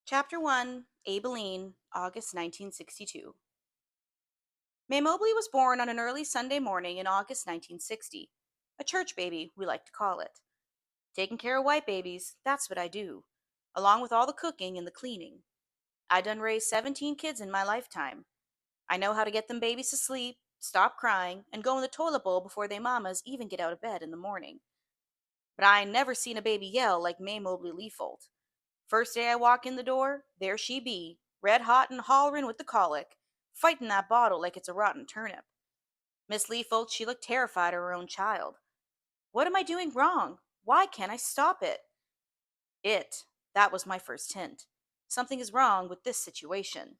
Chapter 1, Abilene, August 1962. May Mobley was born on an early Sunday morning in August 1960. A church baby, we like to call it. Taking care of white babies, that's what I do, along with all the cooking and the cleaning. I done raised 17 kids in my lifetime. I know how to get them babies to sleep, stop crying, and go in the toilet bowl before they mamas even get out of bed in the morning. But I ain't never seen a baby yell like May Mobley Leafold. First day I walk in the door, there she be, red hot and hollerin' with the colic, fightin' that bottle like it's a rotten turnip. Miss Leafold, she looked terrified of her own child. What am I doing wrong? Why can't I stop it? It. That was my first hint. Something is wrong with this situation.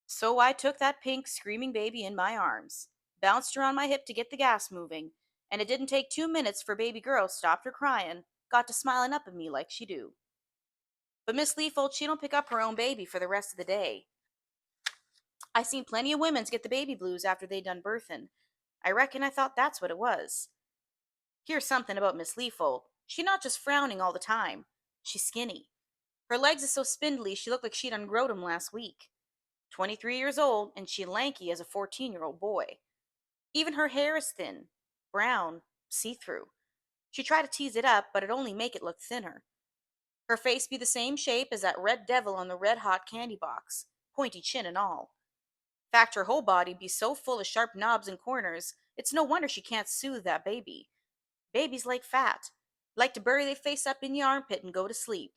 So I took that pink, screaming baby in my arms, bounced her on my hip to get the gas moving, and it didn't take 2 minutes for baby girl stopped her crying, got to smiling up at me like she do. But Miss Leafold, she don't pick up her own baby for the rest of the day. I seen plenty of women's get the baby blues after they done birthin'. I reckon I thought that's what it was. Here's something about Miss Leafold. She not just frowning all the time. She's skinny. Her legs is so spindly she looked like she'd ungrowed 'em last week. 23 years old, and she lanky as a 14-year-old boy. Even her hair is thin, brown, see-through. She tried to tease it up, but it only make it look thinner. Her face be the same shape as that red devil on the red-hot candy box, pointy chin and all. Fact, her whole body be so full of sharp knobs and corners, it's no wonder she can't soothe that baby. Babies like fat. Like to bury their face up in the armpit and go to sleep.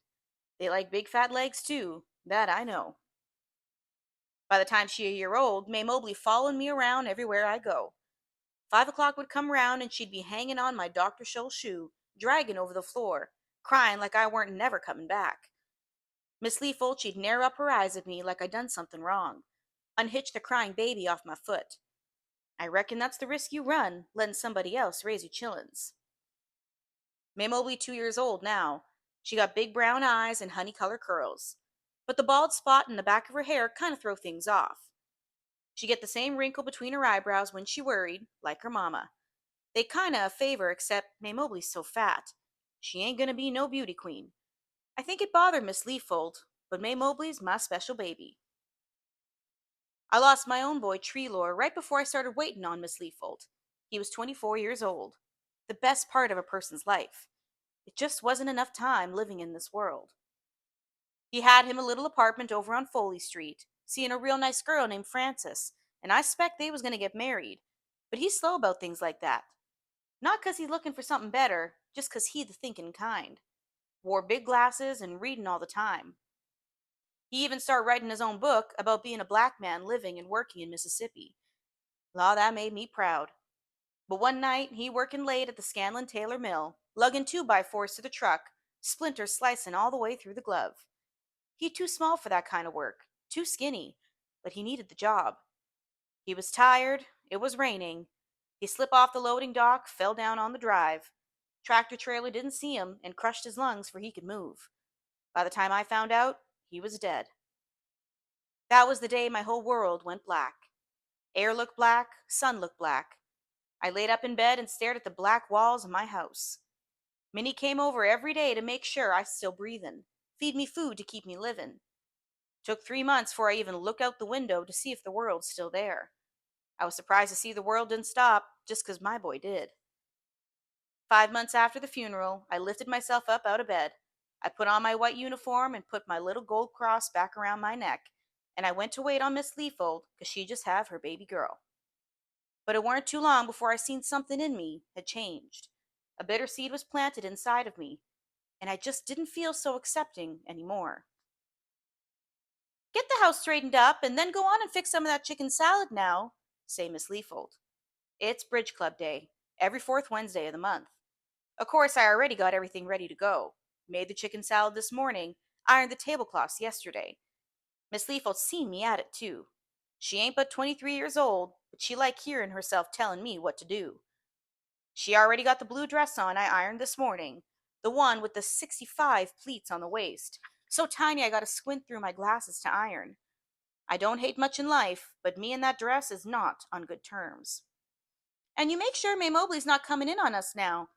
They like big fat legs too, that I know. By the time she a year old, May Mobley following me around everywhere I go. 5 o'clock would come round and she'd be hanging on my Dr. Scholl's shoe, dragging over the floor, crying like I weren't never coming back. Miss Leafold, she'd narrow up her eyes at me like I'd done something wrong, unhitch the crying baby off my foot. I reckon that's the risk you run, letting somebody else raise your chillins. May Mobley 2 years old now. She got big brown eyes and honey-color curls, but the bald spot in the back of her hair kind of throw things off. She get the same wrinkle between her eyebrows when she worried, like her mama. They kinda a favor, except May Mobley's so fat. She ain't gonna be no beauty queen. I think it bothered Miss Leafold, but May Mobley's my special baby. I lost my own boy, Treelor, right before I started waiting on Miss Leafold. He was 24 years old. The best part of a person's life. It just wasn't enough time living in this world. He had him a little apartment over on Foley Street, seeing a real nice girl named Frances, and I spec they was going to get married. But he's slow about things like that. Not 'cause he's looking for something better, just 'cause he the thinking kind. Wore big glasses and reading all the time. He even started writing his own book about being a black man living and working in Mississippi. Law, that made me proud. But one night, he working late at the Scanlon Taylor Mill, lugging 2x4s to the truck, splinters slicing all the way through the glove. He too small for that kind of work, too skinny, but he needed the job. He was tired, it was raining. He slipped off the loading dock, fell down on the drive. Tractor trailer didn't see him and crushed his lungs for he could move. By the time I found out, he was dead. That was the day my whole world went black. Air looked black, sun looked black. I laid up in bed and stared at the black walls of my house. Minnie came over every day to make sure I was still breathing, feed me food to keep me living. Took 3 months before I even looked out the window to see if the world's still there. I was surprised to see the world didn't stop just 'cause my boy did. 5 months after the funeral, I lifted myself up out of bed. I put on my white uniform and put my little gold cross back around my neck, and I went to wait on Miss Leafold 'cause she just have her baby girl. But it weren't too long before I seen something in me had changed. A bitter seed was planted inside of me, and I just didn't feel so accepting anymore. Get the house straightened up and then go on and fix some of that chicken salad now, say Miss Leafold. It's Bridge Club Day, every fourth Wednesday of the month. Of course, I already got everything ready to go. Made the chicken salad this morning, ironed the tablecloths yesterday. Miss Leafold seen me at it too. She ain't but 23 years old, but she like hearing herself telling me what to do. She already got the blue dress on I ironed this morning, the one with the 65 pleats on the waist, so tiny I gotta squint through my glasses to iron. I don't hate much in life, but me and that dress is not on good terms. And you make sure May Mobley's not coming in on us now.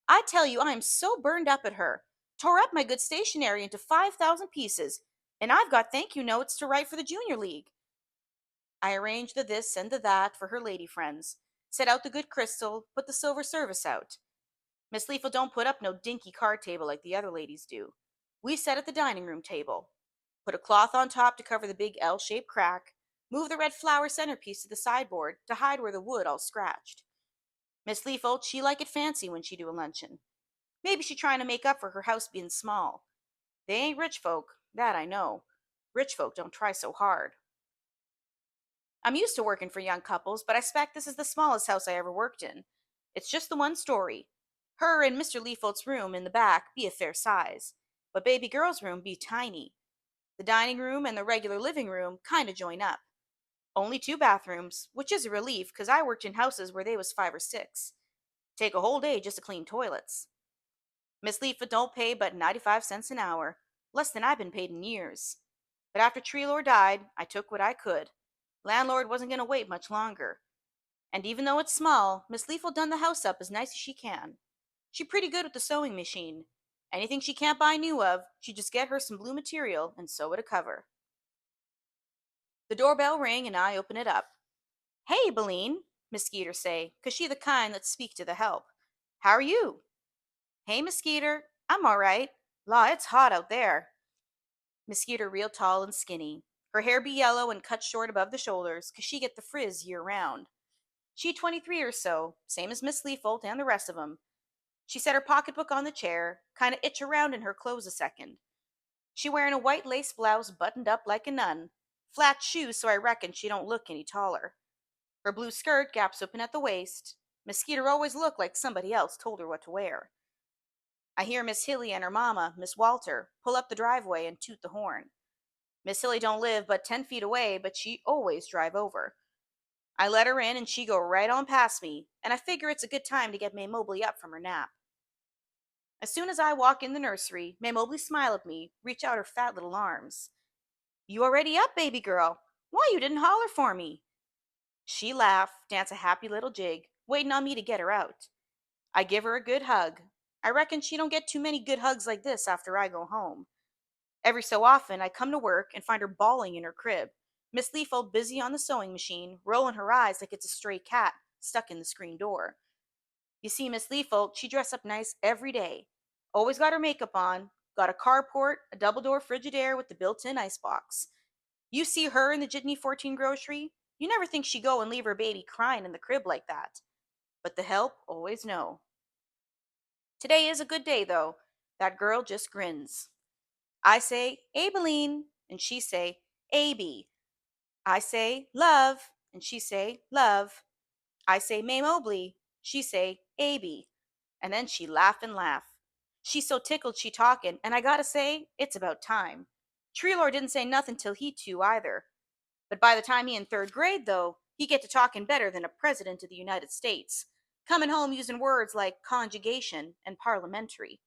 I tell you, I am so burned up at her. Tore up my good stationery into 5,000 pieces. And I've got thank you notes to write for the Junior League. I arranged the this and the that for her lady friends, set out the good crystal, put the silver service out. Miss Leafle don't put up no dinky card table like the other ladies do. We set at the dining room table, put a cloth on top to cover the big L-shaped crack, move the red flower centerpiece to the sideboard to hide where the wood all scratched. Miss Leafle, she like it fancy when she do a luncheon. Maybe she trying to make up for her house being small. They ain't rich folk, that I know. Rich folk don't try so hard. I'm used to working for young couples, but I expect this is the smallest house I ever worked in. It's just the one story. Her and Mr. Leafolt's room in the back be a fair size, but baby girl's room be tiny. The dining room and the regular living room kinda join up. Only two bathrooms, which is a relief, 'cause I worked in houses where they was 5 or 6. Take a whole day just to clean toilets. Miss Leafa don't pay but 95 cents an hour, less than I've been paid in years. But after Treelor died, I took what I could. Landlord wasn't going to wait much longer. And even though it's small, Miss Leaf'll done the house up as nice as she can. She pretty good with the sewing machine. Anything she can't buy new of, she just get her some blue material and sew it a cover. The doorbell ring and I open it up. "Hey, Beline," Miss Skeeter say, 'cause she the kind that speak to the help. "How are you?" "Hey, Miss Skeeter, I'm all right. Law, it's hot out there." Miss Skeeter real tall and skinny. Her hair be yellow and cut short above the shoulders, 'cause she get the frizz year round. She 23 or so, same as Miss Leafold and the rest of 'em. She set her pocketbook on the chair, kind of itch around in her clothes a second. She wearing a white lace blouse buttoned up like a nun, flat shoes so I reckon she don't look any taller. Her blue skirt gaps open at the waist. Miss Skeeter always looked like somebody else told her what to wear. I hear Miss Hilly and her mama, Miss Walter, pull up the driveway and toot the horn. Miss Hilly don't live but 10 feet away, but she always drive over. I let her in and she go right on past me, and I figure it's a good time to get May Mobley up from her nap. As soon as I walk in the nursery, May Mobley smile at me, reach out her fat little arms. "You already up, baby girl? Why you didn't holler for me?" She laugh, dance a happy little jig, waiting on me to get her out. I give her a good hug. I reckon she don't get too many good hugs like this after I go home. Every so often, I come to work and find her bawling in her crib, Miss Leafold busy on the sewing machine, rolling her eyes like it's a stray cat stuck in the screen door. You see, Miss Leafold, she dress up nice every day. Always got her makeup on, got a carport, a double-door Frigidaire with the built-in icebox. You see her in the Jitney 14 grocery, you never think she go and leave her baby crying in the crib like that. But the help always know. Today is a good day, though. That girl just grins. I say, "Abeline," and she say, "Abby." I say, "Love," and she say, "Love." I say, "May Mobley," she say, "Abby." And then she laugh and laugh. She's so tickled she talkin', and I gotta say, it's about time. Treelor didn't say nothin' till he too either. But by the time he in 3rd grade, though, he get to talkin' better than a president of the United States, comin' home using words like conjugation and parliamentary.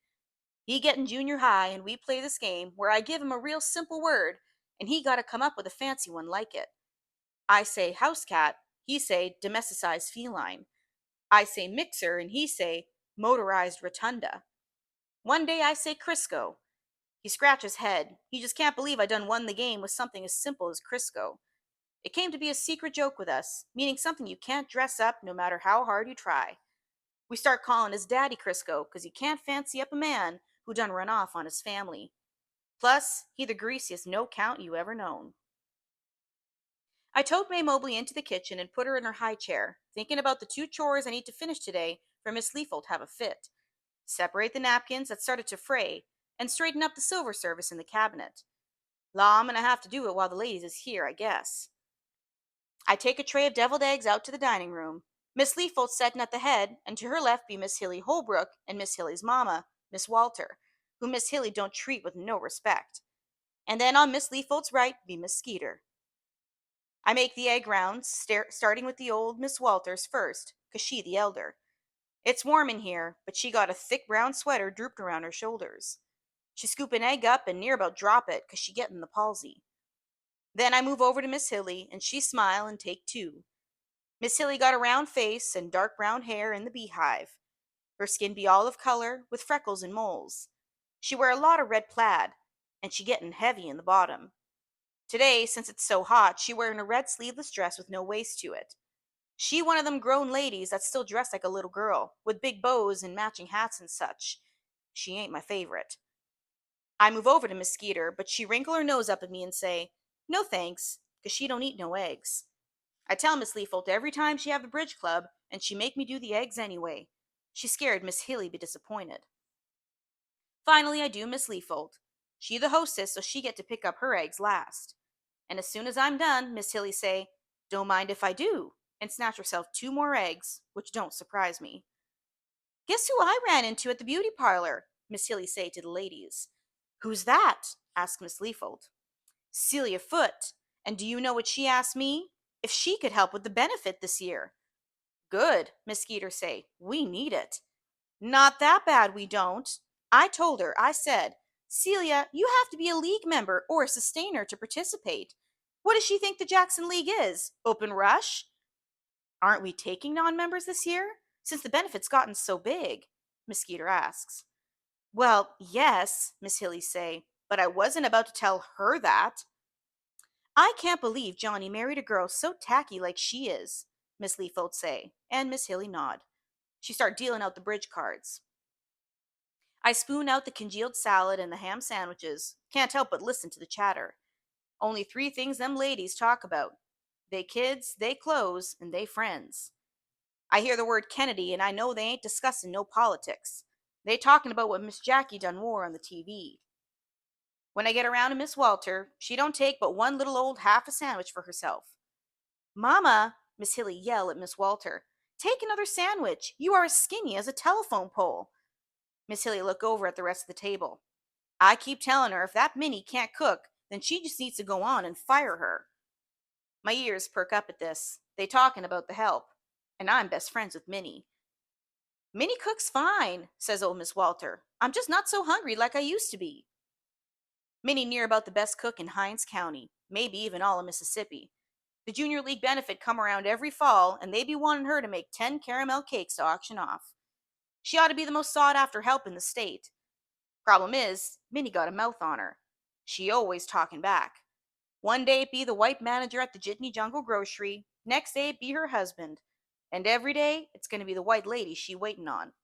He get in junior high, and we play this game where I give him a real simple word, and he gotta come up with a fancy one like it. I say house cat, he say domesticized feline. I say mixer, and he say motorized rotunda. One day I say Crisco. He scratch his head. He just can't believe I done won the game with something as simple as Crisco. It came to be a secret joke with us, meaning something you can't dress up no matter how hard you try. We start calling his daddy Crisco because he can't fancy up a man who done run off on his family. Plus, he the greasiest no count you ever known. I towed May Mobley into the kitchen and put her in her high chair, thinking about the 2 chores I need to finish today for Miss Leafold have a fit. Separate the napkins that started to fray, and straighten up the silver service in the cabinet. Law, I'm gonna have to do it while the ladies is here, I guess. I take a tray of deviled eggs out to the dining room. Miss Leafold setting at the head, and to her left be Miss Hilly Holbrook and Miss Hilly's mama, Miss Walter, who Miss Hilly don't treat with no respect. And then on Miss Leafold's right be Miss Skeeter. I make the egg rounds, starting with the old Miss Walters first, 'cause she the elder. It's warm in here, but she got a thick brown sweater drooped around her shoulders. She scoop an egg up and near about drop it, 'cause she gettin' the palsy. Then I move over to Miss Hilly, and she smile and take 2. Miss Hilly got a round face and dark brown hair in the beehive. Her skin be olive color with freckles and moles. She wear a lot of red plaid. and she getting heavy in the bottom. Today, since it's so hot, she wearing a red sleeveless dress with no waist to it. She one of them grown ladies that still dress like a little girl, with big bows and matching hats and such. She ain't my favorite. I move over to Miss Skeeter, but she wrinkle her nose up at me and say, "No thanks, 'cause she don't eat no eggs." I tell Miss Leafold every time she have the bridge club, and she make me do the eggs anyway. She scared Miss Hilly be disappointed. Finally, I do Miss Leafold. She the hostess, so she get to pick up her eggs last. And as soon as I'm done, Miss Hilly say, "Don't mind if I do," and snatch herself 2 more eggs, which don't surprise me. "Guess who I ran into at the beauty parlor?" Miss Hilly say to the ladies. "Who's that?" asked Miss Leafold. "Celia Foote. And do you know what she asked me? If she could help with the benefit this year." "Good," Miss Skeeter say. "We need it." "Not that bad, we don't." I told her, I said, "Celia, you have to be a league member or a sustainer to participate. What does she think the Jackson League is? Open rush?" "Aren't we taking non-members this year, since the benefit's gotten so big?" Miss Skeeter asks. "Well, yes," Miss Hilly say, "but I wasn't about to tell her that." "I can't believe Johnny married a girl so tacky like she is," Miss Leafold say, and Miss Hilly nod. She start dealing out the bridge cards. I spoon out the congealed salad and the ham sandwiches. Can't help but listen to the chatter. Only 3 things them ladies talk about: they kids, they clothes, and they friends. I hear the word Kennedy, and I know they ain't discussing no politics. They talking about what Miss Jackie done wore on the TV. When I get around to Miss Walter, she don't take but one little old half a sandwich for herself. "Mama," Miss Hilly yell at Miss Walter, "take another sandwich. You are as skinny as a telephone pole." Miss Hilly look over at the rest of the table. I keep telling her if that Minnie can't cook, then she just needs to go on and fire her. My ears perk up at this. They talking about the help, and I'm best friends with Minnie. "Minnie cooks fine," says old Miss Walter. "I'm just not so hungry like I used to be." Minnie near about the best cook in Hinds County, maybe even all of Mississippi. The Junior League benefit come around every fall, and they be wanting her to make 10 caramel cakes to auction off. She ought to be the most sought after help in the state. Problem is, Minnie got a mouth on her. She always talking back. One day it be the white manager at the Jitney Jungle Grocery, next day it be her husband, and every day it's going to be the white lady she waiting on.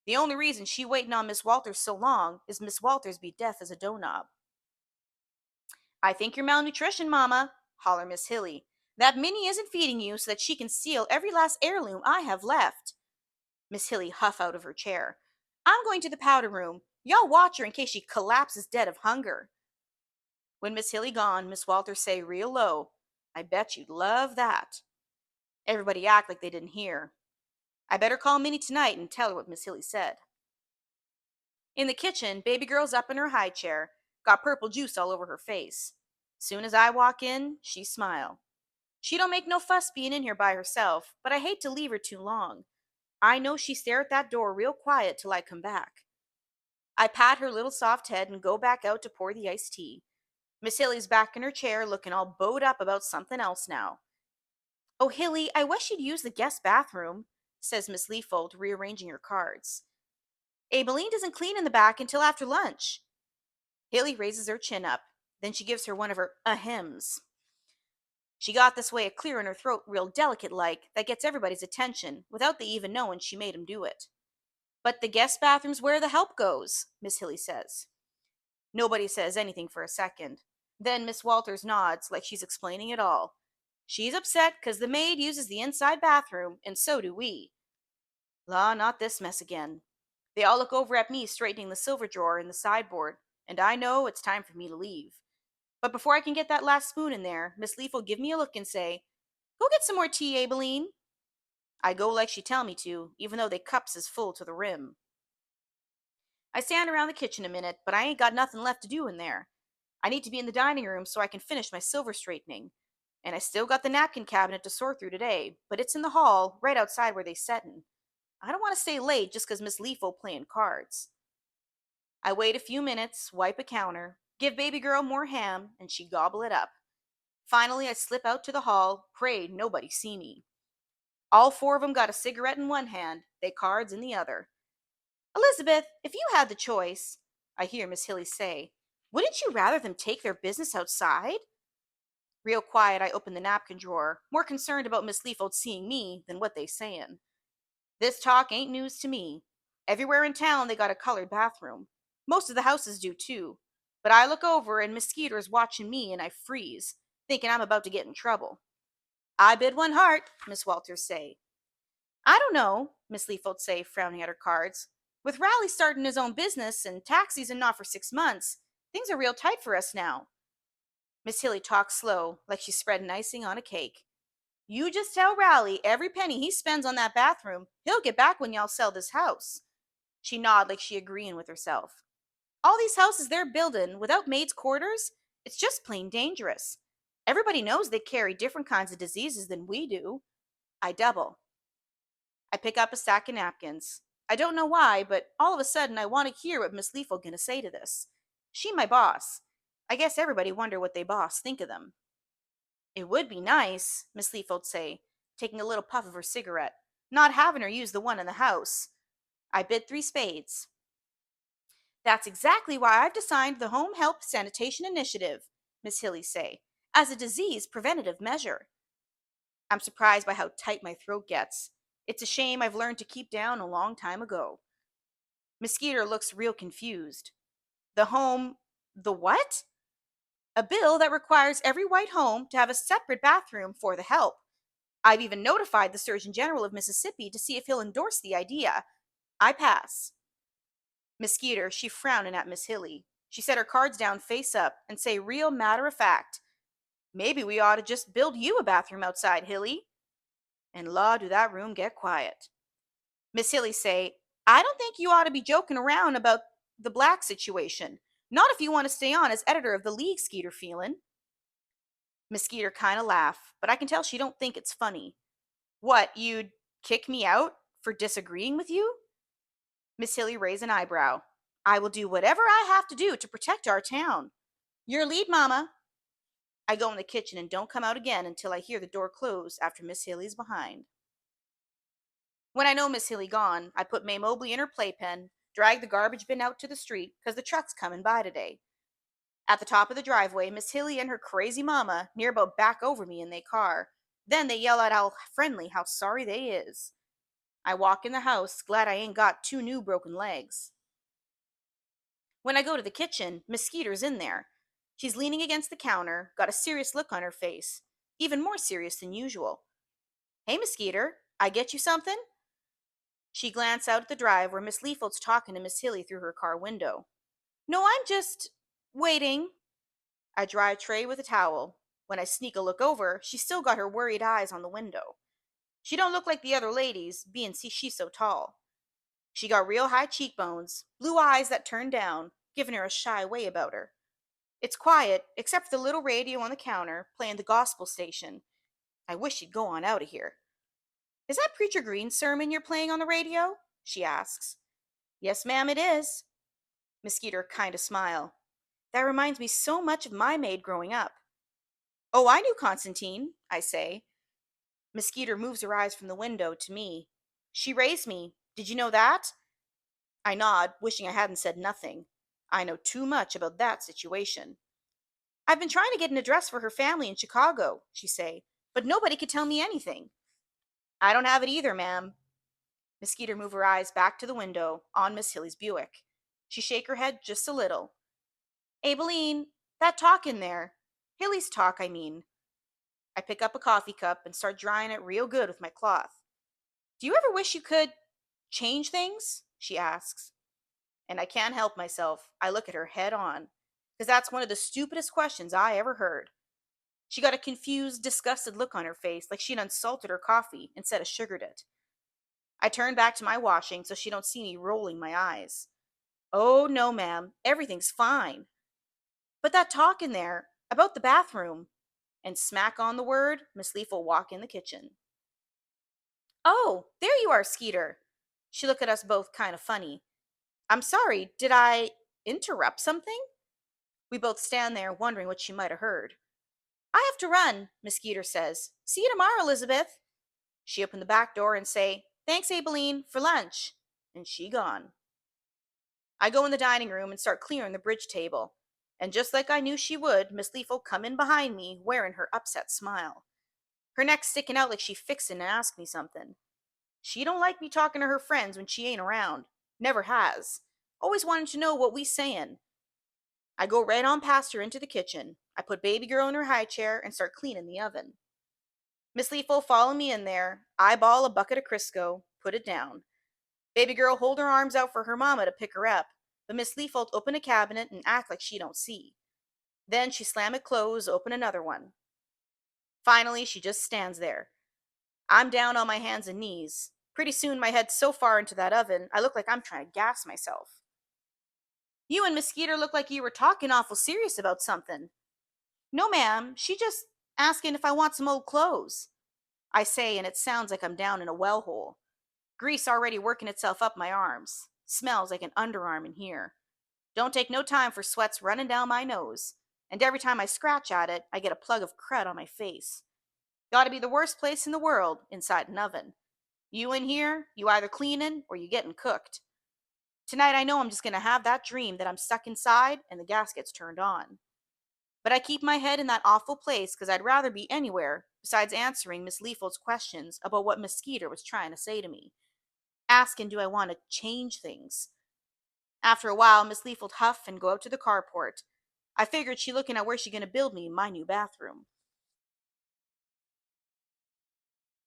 The only reason she waiting on Miss Walters so long is Miss Walters be deaf as a doorknob. "I think you're malnutrition, Mama," holler Miss Hilly. "That Minnie isn't feeding you so that she can steal every last heirloom I have left." Miss Hilly huff out of her chair. "I'm going to the powder room. Y'all watch her in case she collapses dead of hunger." When Miss Hilly gone, Miss Walters say real low, "I bet you'd love that." Everybody act like they didn't hear. I better call Minnie tonight and tell her what Miss Hilly said. In the kitchen, baby girl's up in her high chair, got purple juice all over her face. Soon as I walk in, she smile. She don't make no fuss being in here by herself, but I hate to leave her too long. I know she stare at that door real quiet till I come back. I pat her little soft head and go back out to pour the iced tea. Miss Hilly's back in her chair looking all bowed up about something else now. "Oh, Hilly, I wish you'd use the guest bathroom," says Miss Leafold, rearranging her cards. "Aibileen doesn't clean in the back until after lunch." Hilly raises her chin up. Then she gives her one of her ahems. She got this way of clearing her throat real delicate like that gets everybody's attention without they even knowing she made 'em do it. "But the guest bathroom's where the help goes," Miss Hilly says. Nobody says anything for a second. Then Miss Walters nods like she's explaining it all. She's upset 'cause the maid uses the inside bathroom, and so do we. La, not this mess again. They all look over at me straightening the silver drawer in the sideboard, and I know it's time for me to leave. But before I can get that last spoon in there, Miss Leaf will give me a look and say, "Go get some more tea, Aibileen." I go like she tell me to, even though they cups is full to the rim. I stand around the kitchen a minute, but I ain't got nothing left to do in there. I need to be in the dining room so I can finish my silver straightening. And I still got the napkin cabinet to sort through today, but it's in the hall, right outside where they settin'. I don't want to stay late just 'cause Miss Leaf'll playin' cards. I wait a few minutes, wipe a counter, give baby girl more ham, and she gobble it up. Finally, I slip out to the hall, pray nobody see me. All 4 of 'em got a cigarette in one hand, they cards in the other. "Elizabeth, if you had the choice," I hear Miss Hilly say, Wouldn't you rather them take their business outside? Real quiet, I open the napkin drawer, more concerned about Miss Leafold seeing me than what they sayin'. This talk ain't news to me. Everywhere in town they got a colored bathroom. Most of the houses do too. But I look over and Miss Skeeter's watching me and I freeze, thinking I'm about to get in trouble. I bid one heart, Miss Walters say. I don't know, Miss Leafold say, frowning at her cards. With Raleigh starting his own business and tax season not for 6 months, things are real tight for us now. Miss Hilly talks slow, like she's spreading icing on a cake. You just tell Raleigh every penny he spends on that bathroom, he'll get back when y'all sell this house. She nod like she agreeing with herself. All these houses they're building without maids' quarters, it's just plain dangerous. Everybody knows they carry different kinds of diseases than we do. I double. I pick up a stack of napkins. I don't know why, but all of a sudden I want to hear what Miss Leafold gonna say to this. She my boss. I guess everybody wonder what they boss think of them. It would be nice, Miss Leafold say, taking a little puff of her cigarette, not having her use the one in the house. I bid 3 spades. That's exactly why I've designed the Home Help Sanitation Initiative, Miss Hilly say, as a disease preventative measure. I'm surprised by how tight my throat gets. It's a shame I've learned to keep down a long time ago. Miss Skeeter looks real confused. The what? A bill that requires every white home to have a separate bathroom for the help. I've even notified the Surgeon General of Mississippi to see if he'll endorse the idea. I pass. Miss Skeeter, she frowning at Miss Hilly. She set her cards down face up and say real matter of fact, maybe we ought to just build you a bathroom outside, Hilly. And law, do that room get quiet. Miss Hilly say, I don't think you ought to be joking around about the black situation. Not if you want to stay on as editor of the League, Skeeter feelin'. Miss Skeeter kind of laugh, but I can tell she don't think it's funny. What, you'd kick me out for disagreeing with you? Miss Hilly raised an eyebrow. I will do whatever I have to do to protect our town. Your lead, Mama. I go in the kitchen and don't come out again until I hear the door close after Miss Hilly's behind. When I know Miss Hilly gone, I put May Mobley in her playpen, drag the garbage bin out to the street, 'cause the truck's coming by today. At the top of the driveway, Miss Hilly and her crazy mama near about back over me in their car. Then they yell out how friendly, how sorry they is. I walk in the house, glad I ain't got 2 new broken legs. When I go to the kitchen, Miss Skeeter's in there. She's leaning against the counter, got a serious look on her face, even more serious than usual. Hey, Miss Skeeter, I get you something? She glanced out at the drive where Miss Leafold's talking to Miss Hilly through her car window. No, I'm just waiting. I dry a tray with a towel. When I sneak a look over, she's still got her worried eyes on the window. She don't look like the other ladies, being she's so tall. She got real high cheekbones, blue eyes that turn down, giving her a shy way about her. It's quiet, except for the little radio on the counter playing the gospel station. I wish she'd go on out of here. Is that Preacher Green's sermon you're playing on the radio? She asks. Yes, ma'am, it is. Miss Skeeter kind of smile. That reminds me so much of my maid growing up. Oh, I knew Constantine, I say. Miss Skeeter moves her eyes from the window to me. She raised me. Did you know that? I nod, wishing I hadn't said nothing. I know too much about that situation. I've been trying to get an address for her family in Chicago, she say, but nobody could tell me anything. I don't have it either, ma'am. Miss Skeeter moved her eyes back to the window on Miss Hilly's Buick. She shake her head just a little. Abeline, that talk in there. Hilly's talk, I mean. I pick up a coffee cup and start drying it real good with my cloth. Do you ever wish you could change things? She asks. And I can't help myself. I look at her head on, because that's one of the stupidest questions I ever heard. She got a confused, disgusted look on her face, like she'd unsalted her coffee instead of sugared it. I turn back to my washing so she don't see me rolling my eyes. Oh, no, ma'am. Everything's fine. But that talk in there, about the bathroom. And smack on the word, Miss Leaf will walk in the kitchen. Oh, there you are, Skeeter. She looked at us both kind of funny. I'm sorry, did I interrupt something? We both stand there wondering what she might have heard. I have to run, Miss Skeeter says. See you tomorrow, Elizabeth. She opened the back door and say, Thanks, Abeline, for lunch. And she gone. I go in the dining room and start clearing the bridge table. And just like I knew she would, Miss Leaf'll come in behind me, wearing her upset smile. Her neck sticking out like she fixin' to ask me something. She don't like me talking to her friends when she ain't around. Never has. Always wanted to know what we sayin'. I go right on past her into the kitchen. I put baby girl in her high chair and start cleaning the oven. Miss Leaf'll follow me in there, eyeball a bucket of Crisco, put it down. Baby girl hold her arms out for her mama to pick her up, but Miss Leaf'll open a cabinet and act like she don't see. Then she slam it close, open another one. Finally, she just stands there. I'm down on my hands and knees. Pretty soon my head's so far into that oven, I look like I'm trying to gas myself. You and Miss Skeeter look like you were talking awful serious about something. No, ma'am, she just asking if I want some old clothes. I say, and it sounds like I'm down in a well hole. Grease already working itself up my arms. Smells like an underarm in here. Don't take no time for sweats running down my nose. And every time I scratch at it, I get a plug of crud on my face. Gotta be the worst place in the world inside an oven. You in here, you either cleaning or you getting cooked. Tonight I know I'm just gonna have that dream that I'm stuck inside and the gas gets turned on. But I keep my head in that awful place because I'd rather be anywhere besides answering Miss Leafold's questions about what Miss Skeeter was trying to say to me. Asking do I want to change things. After a while, Miss Leafold huff and go out to the carport. I figured she looking at where she gonna build me my new bathroom.